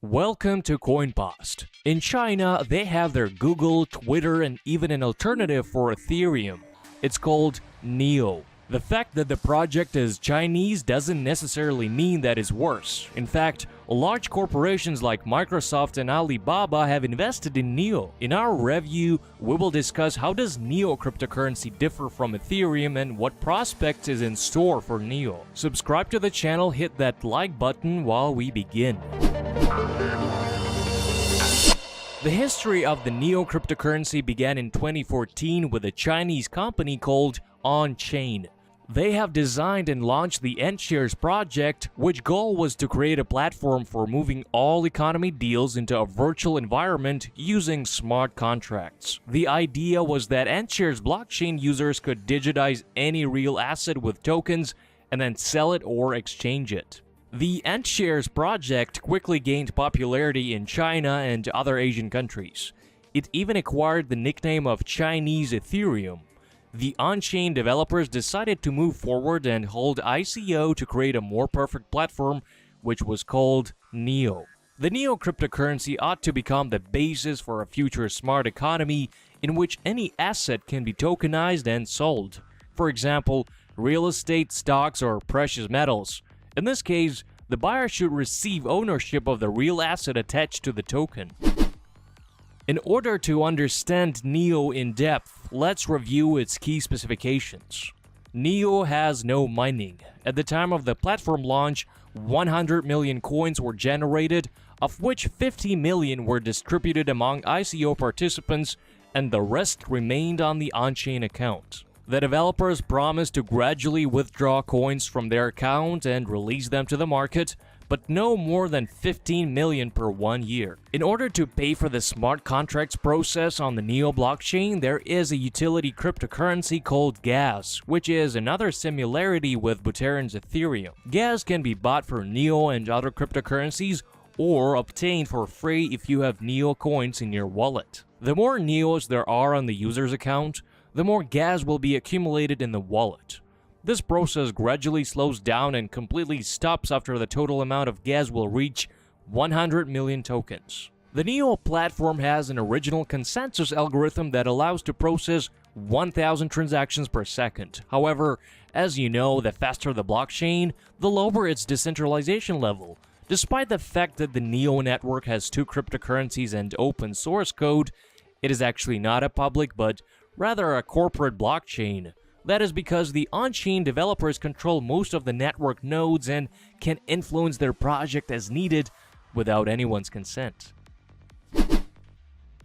Welcome to CoinPost. In China, they have their Google, Twitter, and even an alternative for Ethereum. It's called NEO. The fact that the project is Chinese doesn't necessarily mean that it's worse. In fact, large corporations like Microsoft and Alibaba have invested in NEO. In our review, we will discuss how does NEO cryptocurrency differ from Ethereum and what prospects is in store for NEO. Subscribe to the channel, hit that like button while we begin. The history of the NEO cryptocurrency began in 2014 with a Chinese company called OnChain. They have designed and launched the Nshares project, which goal was to create a platform for moving all economy deals into a virtual environment using smart contracts. The idea was that Nshares blockchain users could digitize any real asset with tokens and then sell it or exchange it. The Nshares project quickly gained popularity in China and other Asian countries. It even acquired the nickname of Chinese Ethereum. The on-chain developers decided to move forward and hold ICO to create a more perfect platform, which was called NEO. The NEO cryptocurrency ought to become the basis for a future smart economy in which any asset can be tokenized and sold. For example, real estate, stocks, or precious metals. In this case, the buyer should receive ownership of the real asset attached to the token. In order to understand NEO in depth, let's review its key specifications. NEO has no mining. At the time of the platform launch, 100 million coins were generated, of which 50 million were distributed among ICO participants, and the rest remained on the on-chain account. The developers promised to gradually withdraw coins from their account and release them to the market, but no more than 15 million per 1 year. In order to pay for the smart contracts process on the NEO blockchain, there is a utility cryptocurrency called Gas, which is another similarity with Buterin's Ethereum. Gas can be bought for NEO and other cryptocurrencies, or obtained for free if you have NEO coins in your wallet. The more NEOs there are on the user's account, the more gas will be accumulated in the wallet. This process gradually slows down and completely stops after the total amount of gas will reach 100 million tokens. The NEO platform has an original consensus algorithm that allows to process 1,000 transactions per second. However, as you know, the faster the blockchain, the lower its decentralization level. Despite the fact that the NEO network has two cryptocurrencies and open source code, it is actually not a public but rather a corporate blockchain. That is because the on-chain developers control most of the network nodes and can influence their project as needed without anyone's consent.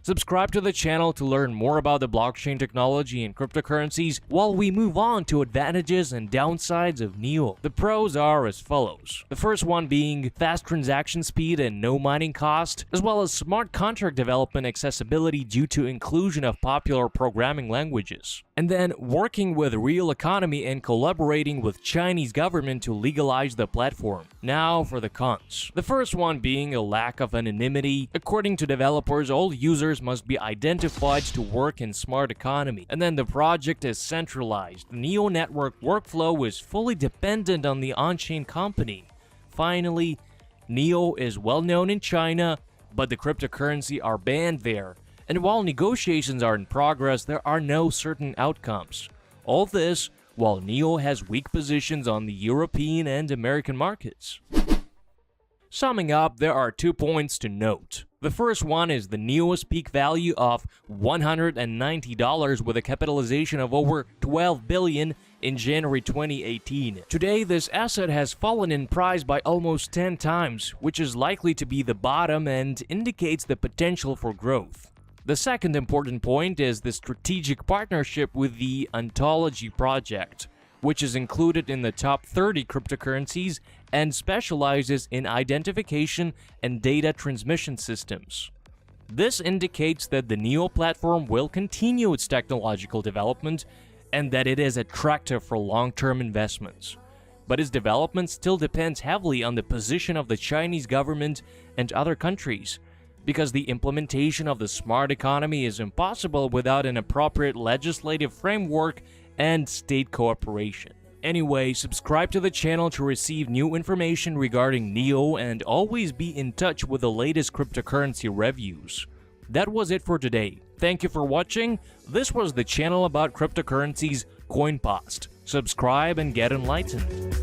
Subscribe to the channel to learn more about the blockchain technology and cryptocurrencies while we move on to advantages and downsides of NEO. The pros are as follows. The first one being fast transaction speed and no mining cost, as well as smart contract development accessibility due to inclusion of popular programming languages. And then working with real economy and collaborating with Chinese government to legalize the platform. Now for the cons. The first one being a lack of anonymity. According to developers, all users must be identified to work in smart economy. And then the project is centralized. The NEO network workflow is fully dependent on the on-chain company. Finally, NEO is well known in China, but the cryptocurrency are banned there. And while negotiations are in progress, there are no certain outcomes. All this while NEO has weak positions on the European and American markets. Summing up, there are 2 points to note. The first one is the NEO's peak value of $190 with a capitalization of over 12 billion in January 2018. Today, this asset has fallen in price by almost 10 times, which is likely to be the bottom and indicates the potential for growth. The second important point is the strategic partnership with the Ontology project, which is included in the top 30 cryptocurrencies and specializes in identification and data transmission systems. This indicates that the NEO platform will continue its technological development and that it is attractive for long-term investments. But its development still depends heavily on the position of the Chinese government and other countries, because the implementation of the smart economy is impossible without an appropriate legislative framework and state cooperation. Anyway, subscribe to the channel to receive new information regarding NEO and always be in touch with the latest cryptocurrency reviews. That was it for today. Thank you for watching. This was the channel about cryptocurrencies, CoinPost. Subscribe and get enlightened.